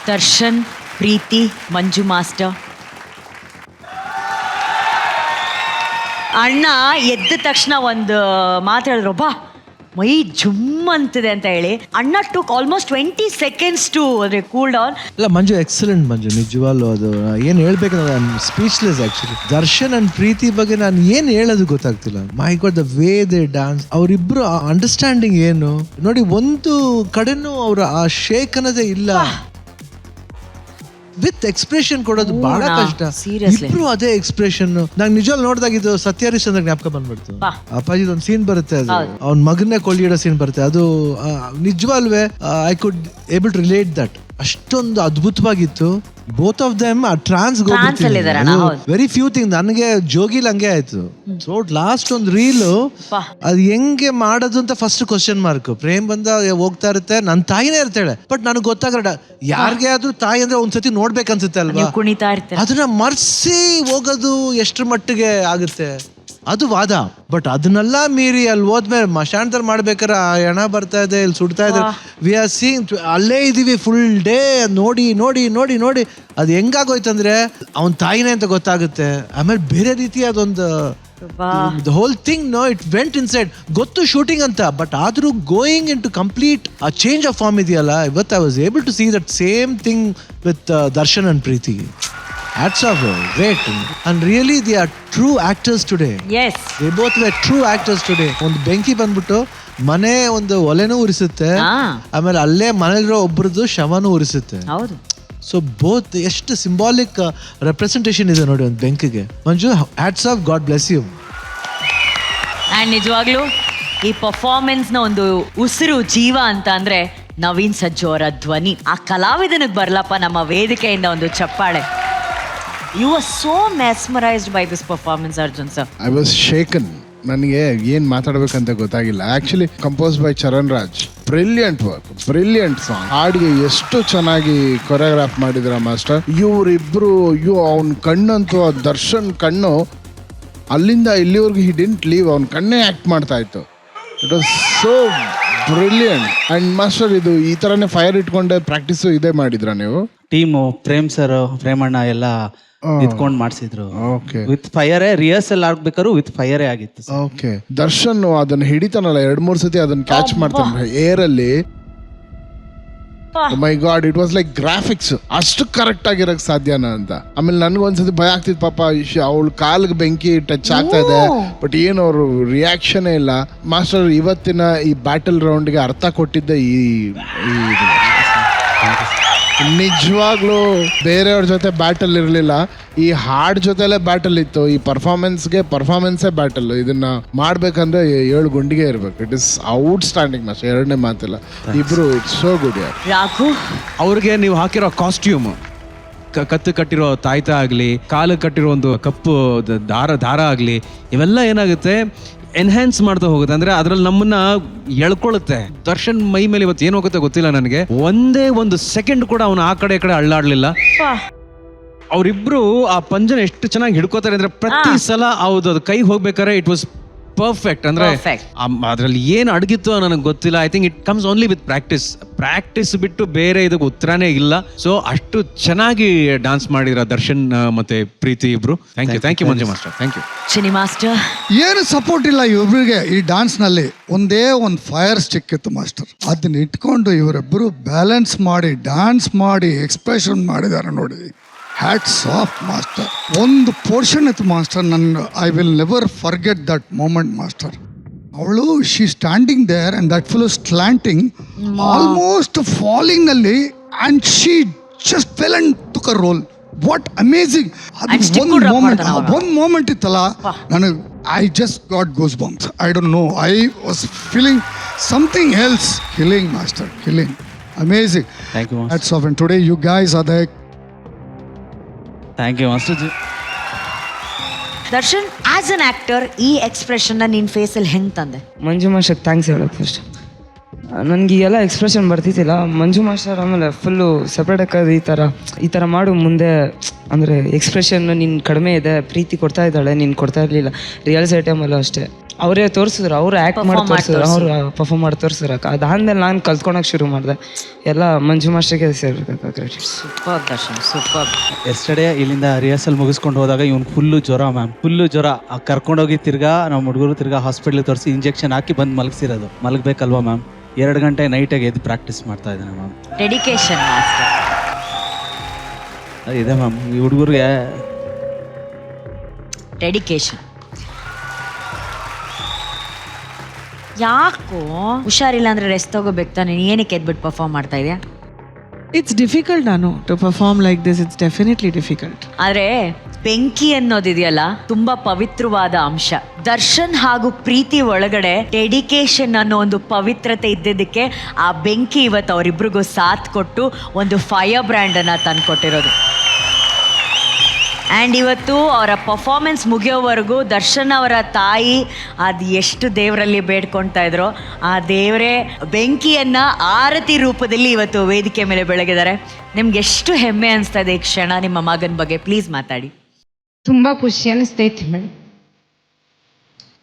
ದರ್ಶನ್, ಪ್ರೀತಿ, ಮಂಜು master. ಅಣ್ಣ ಎದ್ದ ತಕ್ಷಣ ಒಂದು ಮಾತು ಹೇಳಿದ್ರು, ಬಾ ಮೈ ಜುಮ್ ಅಂತಿದೆ ಅಂತ ಹೇಳಿ. ಅಣ್ಣ ಟುಕ್ ಆಲ್ಮೋಸ್ಟ್ 20 seconds ಟು ಅದೇ ಕೂಲ್ ಡೌನ್. ಇಲ್ಲ ಮಂಜು ಎಕ್ಸಲೆಂಟ್ ಮಂಜು, ನಿಜವಾಗ್ಲೂ ಅದು ಏನು ಹೇಳ್ಬೇಕು ನಾನು speechless actually. Darshan and Preethi ಬಗ್ಗೆ ನಾನು ಏನು ಹೇಳೋದು ಗೊತ್ತಾಗ್ತಿಲ್ಲ. My God the way they dance, ಅವರಿಬ್ರು ಅಂಡರ್ಸ್ಟ್ಯಾಂಡಿಂಗ್ ಏನು ನೋಡಿ, ಒಂದು ಕಡೆನೂ ಅವರ ಆ ಶೇಕ್ ಅನ್ನೋದೇ ಇಲ್ಲ. ವಿತ್ ಎಕ್ಸ್ಪ್ರೆಷನ್ ಕೊಡೋದು ಬಹಳ ಕಷ್ಟ. ಇಬ್ರು ಅದೇ ಎಕ್ಸ್ಪ್ರೆಷನ್. ನಂಗೆ ನಿಜವಾಗ್ಲೂ ನೋಡಿದಾಗ ಇದು ಸತ್ಯ ಹರಿಶ್ಚಂದ್ರ ಜ್ಞಾಪಕ ಬಂದ್ಬಿಡ್ತು. ಅಪ್ಪಾಜಿ ಒಂದು ಸೀನ್ ಬರುತ್ತೆ, ಅದು ಅವ್ನ ಮಗನ್ನೇ ಕೊಳ್ಳಿಡೋ ಸೀನ್ ಬರುತ್ತೆ. ಅದು ನಿಜವಾಲ್ವೇ I could able to relate that. ಅಷ್ಟೊಂದು ಅದ್ಭುತವಾಗಿತ್ತು. Both of them trance very few thing. ನನಗೆ ಜೋಗಿಲ್ ಹಂಗೆ ಆಯ್ತು. ಸೊ ಲಾಸ್ಟ್ ಒಂದು ರೀಲು ಅದು ಹೆಂಗೆ ಮಾಡೋದು ಅಂತ ಫಸ್ಟ್ ಕ್ವಶನ್ ಮಾರ್ಕ್. ಪ್ರೇಮ್ ಬಂದ ಹೋಗ್ತಾ ಇರುತ್ತೆ, ನನ್ನ ತಾಯಿನೇ ಇರ್ತಾಳೆ, ಬಟ್ ನನಗೆ ಗೊತ್ತಾಗಲ್ಲ ಯಾರಿಗೆ ಆದ್ರೂ ತಾಯಿ ಅಂದ್ರೆ ಒಂದ್ಸತಿ ನೋಡ್ಬೇಕನ್ಸುತ್ತೆ ಅಲ್ವಾ, ಅದನ್ನ ಮರ್ಸಿ ಹೋಗೋದು ಎಷ್ಟ್ರ ಮಟ್ಟಿಗೆ ಆಗುತ್ತೆ ಅದು ವಾದ. ಬಟ್ ಅದನ್ನೆಲ್ಲ ಮೀರಿ ಅಲ್ಲಿ ಹೋದ್ಮೇಲೆ ಮಶಾಣದಲ್ಲಿ ಮಾಡ್ಬೇಕಾರೆ ಆ ಹೆಣ ಬರ್ತಾ ಇದೆ, ಇಲ್ಲಿ ಸುಡ್ತಾ ಇದೆ, ವಿ ಆರ್ ಸೀಯಿಂಗ್, ಅಲ್ಲೇ ಇದೀವಿ ಫುಲ್ ಡೇ. ನೋಡಿ ನೋಡಿ ನೋಡಿ ನೋಡಿ ಅದು ಹೆಂಗಾಗೋಯ್ತಂದ್ರೆ ಅವನ ತಾಯಿನೇ ಅಂತ ಗೊತ್ತಾಗುತ್ತೆ. ಆಮೇಲೆ ಬೇರೆ ರೀತಿ ಅದೊಂದು the whole thing, no, it went inside. ಗೊತ್ತು ಶೂಟಿಂಗ್ ಅಂತ, ಬಟ್ ಆದ್ರೂ ಗೋಯಿಂಗ್ ಇನ್ ಟು ಕಂಪ್ಲೀಟ್ ಆ ಚೇಂಜ್ ಆಫ್ ಫಾರ್ಮ್ ಇದೆಯಲ್ಲ. ಇವತ್ತು I was able to see that same thing with Darshan and Preethi. Hats off, great. And really they are true actors today. Yes. They both were true actors today. ಒಂದು ಬೆಂಕಿ ಬಂದ್ಬಿಟ್ಟು ಮನೆ ಒಂದು ಒಲೆನೂ ಉರಿಸುತ್ತೆ, ಆಮೇಲೆ ಅಲ್ಲೇ ಮನೆಯಲ್ಲಿರೋ ಒಬ್ರದ್ದು ಶವನೂ ಉರಿಸುತ್ತೆ. ಹೌದು. ಸೊ ಬೋತ್ ಎಷ್ಟು ಸಿಂಬಾಲಿಕ್ ರೆಪ್ರೆಸೆಂಟೇಷನ್ ಇದೆ ನೋಡಿ ಒಂದು ಬೆಂಕಿಗೆ. Manju, hats off, God bless you. And ನಿಜವಾಗ್ಲೂ ಈ ಪರ್ಫಾರ್ಮೆನ್ಸ್ನ ಒಂದು ಉಸಿರು ಜೀವ ಅಂತ ಅಂದರೆ ನವೀನ್ ಸಜ್ಜು ಅವರ ಧ್ವನಿ. ಆ ಕಲಾವಿದನಿಗೆ ಬರಲಪ್ಪ ನಮ್ಮ ವೇದಿಕೆಯಿಂದ ಒಂದು ಚಪ್ಪಾಳೆ. You were so mesmerized by this performance, Arjun sir. I was shaken. ನನಗೆ ಏನು ಮಾತಾಡಬೇಕಂತ ಗೊತ್ತಾಗಿಲ್ಲ. Actually compose by Charan Raj. Brilliant work, brilliant song. ಹಾಡಿಗೆ ಎಷ್ಟು ಚೆನ್ನಾಗಿ ಕೊರಿಯೋಗ್ರಾಫ್ ಮಾಡಿದ್ರ ಮಾಸ್ಟರ್. ಇವರಿಬ್ರು, ಅವ್ನ ಕಣ್ಣಂತೂ, ದರ್ಶನ್ ಕಣ್ಣು ಅಲ್ಲಿಂದ ಇಲ್ಲಿವರೆಗೂ ಹಿ ಡಿಂಟ್ ಲೀವ್. ಅವ್ನ ಕಣ್ಣೇ ಆ್ಯಕ್ಟ್ ಮಾಡ್ತಾ ಇತ್ತು. It was so brilliant. And master, ಇದು ಈ ಥರನೇ ಫೈರ್ ಇಟ್ಕೊಂಡೆ ಪ್ರಾಕ್ಟೀಸು ಇದೇ ಮಾಡಿದ್ರ ನೀವು? ಟೀಮು ಪ್ರೇಮ್ ಸರ್, ಪ್ರೇಮಣ್ಣ ಎಲ್ಲ ನಿಂತ್ಕೊಂಡು ಮಾಡಿಸಿದ್ರು. ಓಕೆ. ವಿತ್ ಫೈರೇ ರಿಹರ್ಸಲ್ ಆಗ್ಬೇಕಾದ್ರು ವಿತ್ ಫೈರೇ ಆಗಿತ್ತು. ಓಕೆ. ದರ್ಶನ್ ಅದನ್ನ ಹಿಡಿತಾನಲ್ಲ 2-3 ಸತಿ ಅದನ್ನ ಕ್ಯಾಚ್ ಮಾಡ್ತಾನೆ ಏರ್ ಅಲ್ಲಿ. My God, it was like graphics. ಅಷ್ಟು ಕರೆಕ್ಟ್ ಆಗಿರಕ್ ಸಾಧ್ಯನಾ ಅಂತ. ಆಮೇಲೆ ನನ್ಗೊಂದ್ಸತಿ ಭಯ ಆಗ್ತಿತ್ತು, ಪಾಪ ಅವಳ ಕಾಲ್ಗೆ ಬೆಂಕಿ ಟಚ್ ಆಗ್ತಾ ಇದೆ, ಬಟ್ ಏನು ಅವರು ರಿಯಾಕ್ಷನ್ ಇಲ್ಲ. ಮಾಸ್ಟರ್, ಇವತ್ತಿನ ಈ ಬ್ಯಾಟಲ್ ರೌಂಡ್ಗೆ ಅರ್ಥ ಕೊಟ್ಟಿದ್ದೆ ಈ ನಿಜವಾಗ್ಲೂ ಬೇರೆಯವ್ರ ಜೊತೆ ಬ್ಯಾಟಲ್ ಇರಲಿಲ್ಲ, ಈ ಹಾಡ್ ಜೊತೆಲೆ ಬ್ಯಾಟಲ್ ಇತ್ತು. ಈ ಪರ್ಫಾರ್ಮೆನ್ಸೇ ಬ್ಯಾಟಲ್. ಇದನ್ನ ಮಾಡ್ಬೇಕಂದ್ರೆ 7 ಗುಂಡಿಗೆ ಇರ್ಬೇಕು. It is out standing master, ಎರಡನೇ ಮಾತಿಲ್ಲ. ಇಬ್ರು ಇಟ್ಸ್ ಸೋ ಗುಡ್. ರಾಘು, ಅವ್ರಿಗೆ ನೀವು ಹಾಕಿರೋ ಕಾಸ್ಟ್ಯೂಮ್, ಕತ್ತು ಕಟ್ಟಿರೋ ತಾಯ್ತ ಆಗಲಿ, ಕಾಲು ಕಟ್ಟಿರೋ ಒಂದು ಕಪ್ಪು ದಾರ ಆಗಲಿ, ಇವೆಲ್ಲ ಏನಾಗುತ್ತೆ ಎನ್ಹ್ಯಾನ್ಸ್ ಮಾಡ್ತಾ ಹೋಗುತ್ತೆ. ಅಂದ್ರೆ ಅದ್ರಲ್ಲಿ ನಮ್ಮನ್ನ ಎಳ್ಕೊಳ್ಳುತ್ತೆ. ದರ್ಶನ್ ಮೈ ಮೇಲೆ ಇವತ್ತು ಏನು ಹೋಗುತ್ತೆ ಗೊತ್ತಿಲ್ಲ ನನಗೆ. ಒಂದೇ ಒಂದು ಸೆಕೆಂಡ್ ಕೂಡ ಅವನು ಆ ಕಡೆ ಅಳ್ಳಾಡ್ಲಿಲ್ಲ. ಅವರಿಬ್ರು ಆ ಪಂಜನ ಎಷ್ಟು ಚೆನ್ನಾಗಿ ಹಿಡ್ಕೋತಾರೆ ಅಂದ್ರೆ ಪ್ರತಿ ಸಲ ಅದು ಕೈ ಹೋಗ್ಬೇಕಾದ್ರೆ ಇಟ್ ವಾಸ್ ಪರ್ಫೆಕ್ಟ್. ಅಂದ್ರೆ ಅದ್ರಲ್ಲಿ ಏನು ಅಡಗಿತ್ತು ನನಗೆ ಗೊತ್ತಿಲ್ಲ. I think it comes only with practice ಬಿಟ್ಟು ಬೇರೆ ಇದಕ್ಕೆ ಉತ್ತರನೇ ಇಲ್ಲ. ಸೊ ಅಷ್ಟು ಚೆನ್ನಾಗಿ ಡಾನ್ಸ್ ಮಾಡಿದ್ರ ದರ್ಶನ್ ಮತ್ತೆ ಪ್ರೀತಿ ಇಬ್ರು. Thank you Manju master. Thank you Chini master. ಏನು ಸಪೋರ್ಟ್ ಇಲ್ಲ ಇವ್ರಿಗೆ ಈ ಡಾನ್ಸ್ ನಲ್ಲಿ. ಒಂದೇ ಒಂದು ಫೈರ್ ಸ್ಟಿಕ್ ಇತ್ತು ಮಾಸ್ಟರ್. ಅದನ್ನ ಇಟ್ಕೊಂಡು ಇವರಿಬ್ಬರು ಬ್ಯಾಲೆನ್ಸ್ ಮಾಡಿ ಡಾನ್ಸ್ ಮಾಡಿ ಎಕ್ಸ್ಪ್ರೆಷನ್ ಮಾಡಿದ್ದಾರೆ ನೋಡಿ. Hats off master. ಒಂದು ಪೋರ್ಷನ್ ಇತ್ತು ಮಾಸ್ಟರ್, ನನ್ನ I will never forget that moment master. ಅವಳು she standing there and that full slanting, almost falling ಅಲ್ಲಿ, and she just fell and took a roll. What amazing. ಒಂದು moment ಇತ್ತಲ್ಲ, ನನಗೆ I just got goosebumps. I don't know, I was feeling something else. Killing master, killing, amazing. Hats off. And today you guys are the. Thank you master ji. Darshan, as an actor ಈ expression ನಿನ್ನ ಫೇಸಲ್ಲಿ ಹೆಂಗೆ ತಂದೆ? Manju master thanks ಹೇಳೋದು first. ನನಗೆ ಎಲ್ಲ expression ಬರ್ತಿದ್ದಿಲ್ಲ. ಮಂಜು master ಆಮೇಲೆ ಫುಲ್ಲು ಸಪ್ರೇಟಾಗಿ ಈ ಥರ ಮಾಡು ಮುಂದೆ, ಅಂದರೆ ಎಕ್ಸ್ಪ್ರೆಷನ್ ನೀನು ಕಡಿಮೆ ಇದೆ, ಪ್ರೀತಿ ಕೊಡ್ತಾ ಇದ್ದಾಳೆ, ನೀನು ಕೊಡ್ತಾ ಇರಲಿಲ್ಲ. ರಿಯಲ್ ಟೈಮಲ್ಲೂ ಅಷ್ಟೇ ಅವರೇ ತೋರಿಸಿದ್ರು, ಅವರು ಆ್ಯಕ್ಟ್ ಮಾಡಿ ತೋರಿಸಿದ್ರು, ಅವರು ಪರ್ಫಾರ್ಮ್ ಮಾಡಿ ತೋರಿಸಿದ್ರು. ಅದಾದ್ಮೇಲೆ ನಾನು ಕಲ್ತ್ಕೊಳಕ್ಕೆ ಶುರು ಮಾಡಿದೆ. ಎಲ್ಲ ಮಂಜು ಮಾಸ್ಟರ್ಗೆ ಸೇರ್ಬೇಕಾಗ. Super Darshan, super. ಎಸ್ಟರ್ಡೇ ಇಲ್ಲಿಂದ ರಿಹರ್ಸಲ್ ಮುಗಿಸ್ಕೊಂಡು ಹೋದಾಗ ಇವ್ನು ಫುಲ್ಲು ಜ್ವರ ಮ್ಯಾಮ್, ಫುಲ್ಲು ಜ್ವರ. ಕರ್ಕೊಂಡೋಗಿ ತಿರ್ಗಾ ನಮ್ಮ ಹುಡುಗರು ತಿರ್ಗಾ ಹಾಸ್ಪಿಟ್ಲಿಗೆ ತೋರಿಸಿ ಇಂಜೆಕ್ಷನ್ ಹಾಕಿ ಬಂದು ಮಲಗಿಸಿರೋದು. ಮಲಗಬೇಕಲ್ವಾ ಮ್ಯಾಮ್? 2 ಗಂಟೆ ನೈಟಾಗಿ ಎದ್ದು ಪ್ರಾಕ್ಟೀಸ್ ಮಾಡ್ತಾ ಇದ್ದಾನೆ ಮ್ಯಾಮ್. ಡೆಡಿಕೇಶನ್ ಮಾಸ್ಟರ್ ಇದೆ ಮ್ಯಾಮ್ ಈ ಹುಡುಗರಿಗೆ. ಡೆಡಿಕೇಶನ್. ಯಾಕೋ ಹುಷಾರಿಲ್ಲ ಅಂದ್ರೆ ರೆಸ್ಟ್ ತಗೋಬೇಕು ತಾನೆ, ಏನಕ್ಕೆ ಎದ್ಬಿಟ್ಟು ಪರ್ಫಾರ್ಮ್ ಮಾಡ್ತಾ ಇದೆಯಾ? ಇಟ್ಸ್ ಡಿಫಿಕಲ್ಟ್ ನಾನು to perform like this. It's definitely difficult. ಆದ್ರೆ ಬೆಂಕಿ ಅನ್ನೋದಿದೆಯಲ್ಲ ತುಂಬಾ ಪವಿತ್ರವಾದ ಅಂಶ. ದರ್ಶನ್ ಹಾಗೂ ಪ್ರೀತಿ ಒಳಗಡೆ ಡೆಡಿಕೇಶನ್ ಅನ್ನೋ ಒಂದು ಪವಿತ್ರತೆ ಇದ್ದಿದ್ದಕ್ಕೆ ಆ ಬೆಂಕಿ ಇವತ್ತು ಅವರಿಬ್ರಿಗೂ ಸಾಥ್ ಕೊಟ್ಟು ಒಂದು ಫೈರ್ ಬ್ರ್ಯಾಂಡ್ ಅನ್ನ ತಂದ್ಕೊಟ್ಟಿರೋದು. ಆ್ಯಂಡ್ ಇವತ್ತು ಅವರ ಪರ್ಫಾರ್ಮೆನ್ಸ್ ಮುಗಿಯೋವರೆಗೂ ದರ್ಶನ್ ಅವರ ತಾಯಿ ಅದು ಎಷ್ಟು ದೇವರಲ್ಲಿ ಬೇಡ್ಕೊಳ್ತಾ ಇದ್ರು, ಆ ದೇವರೇ ಬೆಂಕಿಯನ್ನು ಆರತಿ ರೂಪದಲ್ಲಿ ಇವತ್ತು ವೇದಿಕೆ ಮೇಲೆ ಬೆಳಗಿದ್ದಾರೆ. ನಿಮ್ಗೆ ಎಷ್ಟು ಹೆಮ್ಮೆ ಅನಿಸ್ತಾ ಇದೆ ಈ ಕ್ಷಣ ನಿಮ್ಮ ಮಗನ ಬಗ್ಗೆ? ಪ್ಲೀಸ್ ಮಾತಾಡಿ. ತುಂಬ ಖುಷಿ ಅನಿಸ್ತೈತಿ ಮೇಡಮ್.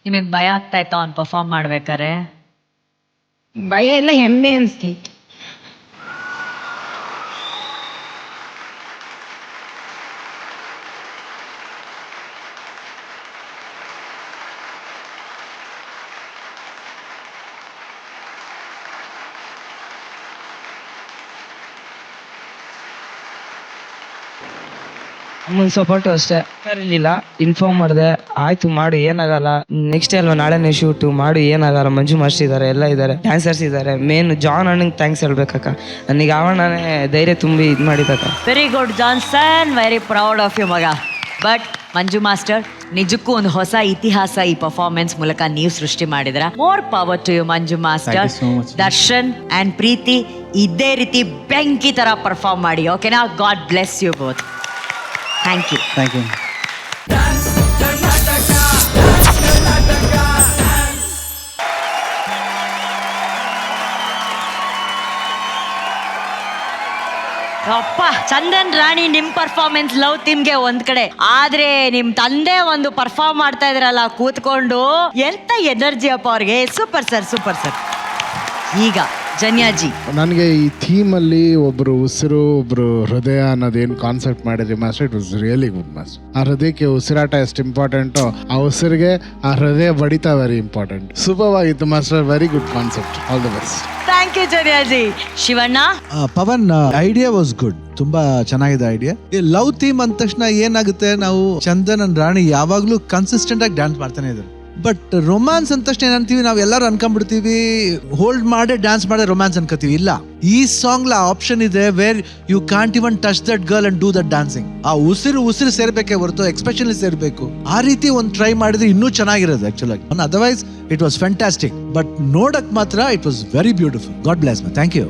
ನಿಮಗೆ ಭಯ ಆಗ್ತಾ ಇತ್ತು ಅವ್ನು ಪರ್ಫಾರ್ಮ್ ಮಾಡ್ಬೇಕಾರೆ? ಭಯ ಎಲ್ಲ ಹೆಮ್ಮೆ ಅನಿಸ್ತೈತಿ. ಅಮ್ಮನ ಸಪೋರ್ಟು ಅಷ್ಟೇ. ಇರಲಿಲ್ಲ, ಇನ್ಫಾರ್ಮ್ ಮಾಡಿದೆ, ಆಯ್ತು ಮಾಡು ಏನಾಗಲ್ಲ, ನೆಕ್ಸ್ಟ್ ಅಲ್ವಾ ನಾಳೆನೇ ಶೂಟು ಮಾಡು ಏನಾಗಲ್ಲ. ಮಂಜು ಮಾಸ್ಟರ್ ಇದ್ದಾರೆ, ಎಲ್ಲ ಇದ್ದಾರೆ, ಡ್ಯಾನ್ಸರ್ಸ್ ಇದ್ದಾರೆ. ಮೇನ್ ಜಾನ್ ಅಣ್ಣಂಗೆ ಥ್ಯಾಂಕ್ಸ್ ಹೇಳ್ಬೇಕಕ್ಕ, ನನಗೆ ಅವಣ್ಣನೇ ಧೈರ್ಯ ತುಂಬಿ ಇದು ಮಾಡಿದಕ್ಕ. Very good Johnson, very proud of you ಮಗ. ಬಟ್ ಮಂಜು ಮಾಸ್ಟರ್, ನಿಜಕ್ಕೂ ಒಂದು ಹೊಸ ಇತಿಹಾಸ ಈ ಪರ್ಫಾರ್ಮೆನ್ಸ್ ಮೂಲಕ ನೀವು ಸೃಷ್ಟಿ ಮಾಡಿದ್ರ. More power to you Manju master. Darshan and Preethi ಇದೇ ರೀತಿ ಬೆಂಕಿ ತರ ಪರ್ಫಾರ್ಮ್ ಮಾಡಿ, ಓಕೆನಾ? God bless you both. Thank you. Thank you. ಅಪ್ಪ ಚಂದನ್ ರಾಣಿ, ನಿಮ್ ಪರ್ಫಾರ್ಮೆನ್ಸ್ ಲವ್ ಥೀಮ್ಗೆ ಒಂದ್ ಕಡೆ, ಆದ್ರೆ ನಿಮ್ ತಂದೆ ಒಂದು ಪರ್ಫಾರ್ಮ್ ಮಾಡ್ತಾ ಇದ್ರಲ್ಲ ಕೂತ್ಕೊಂಡು, ಎಂತ ಎನರ್ಜಿ ಅಪ್ಪ ಅವ್ರಿಗೆ. Super sir, super sir. ಈಗ ಜನ್ಯಾಜಿ, ನನಗೆ ಈ ಥೀಮಲ್ಲಿ ಒಬ್ಬರು ಉಸಿರು ಒಬ್ಬರು ಹೃದಯ ಅನ್ನೋದೇನು ಕಾನ್ಸೆಪ್ಟ್ ಮಾಡಿದ್ರಿ master, it was really good master. ಆ ಹೃದಯಕ್ಕೆ ಉಸಿರಾಟ ಎಷ್ಟು ಇಂಪಾರ್ಟೆಂಟು, ಆ ಉಸಿರಿಗೆ ಆ ಹೃದಯ ಬಡಿತ ವೆರಿ ಇಂಪಾರ್ಟೆಂಟ್. ಸೂಪರ್ ಆಗಿತ್ತು master, very good concept. All the best. Thank you Janyaji. Shivanna, Pavan, idea was good. ತುಂಬಾ ಚೆನ್ನಾಗಿದೆ ಐಡಿಯಾ. ಈ ಲವ್ ಥೀಮ್ ಅಂದ ತಕ್ಷಣ ಏನಾಗುತ್ತೆ, ನಾವು ಚಂದನ್ ಅಂಡ್ ರಾಣಿ ಯಾವಾಗ್ಲೂ ಕನ್ಸಿಸ್ಟೆಂಟ್ ಆಗಿ ಡ್ಯಾನ್ಸ್ ಮಾಡ್ತಾನೆ ಇದ್ರು. ಬಟ್ ರೊಮ್ಯಾನ್ಸ್ ಅಂದ ತಕ್ಷಣ ಏನಂತೀವಿ, ನಾವು ಎಲ್ಲರೂ ಅನ್ಕೊಂಡ್ಬಿಡ್ತೀವಿ ಹೋಲ್ಡ್ ಮಾಡಿ ಡ್ಯಾನ್ಸ್ ಮಾಡಿ ರೊಮ್ಯಾನ್ಸ್ ಅನ್ಕೋತೀವಿ. ಇಲ್ಲ, ಈ ಸಾಂಗ್ ಲ ಆಪ್ಷನ್ ಇದೆ where you can't even touch that girl and do that dancing. ಆ ಉಸಿರು ಸೇರ್ಬೇಕೆ ಹೊರತು ಎಕ್ಸ್ಪ್ರೆಷನ್ ಸೇರ್ಬೇಕು. ಆ ರೀತಿ ಒಂದು ಟ್ರೈ ಮಾಡಿದ್ರೆ ಇನ್ನೂ ಚೆನ್ನಾಗಿರೋದು ಆಕ್ಚುಲ್ ಆಗಿ. Otherwise it was fantastic. But ನೋಡಕ್ ಮಾತ್ರ it was very beautiful. God bless. Thank you.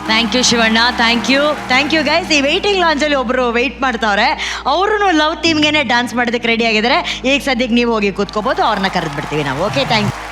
Thank you Shivanna, thank you. Thank you guys. ಈ ವೇಟಿಂಗ್ ಲಾಂಜ್ ಅಲ್ಲಿ ಒಬ್ರು ವೆಯ್ಟ್ ಮಾಡ್ತಾವ್ರೆ, ಅವರು ಲವ್ ಥೀಮ್ಗೆನೆ ಡ್ಯಾನ್ಸ್ ಮಾಡೋದಕ್ಕೆ ರೆಡಿ ಆಗಿದ್ದಾರೆ. ಈಗ ಸದ್ಯಕ್ಕೆ ನೀವು ಹೋಗಿ ಕೂತ್ಕೋಬಹುದು, ಅವ್ರನ್ನ ಕರೆದು ಬಿಡ್ತೀವಿ ನಾವು. Okay, thank you.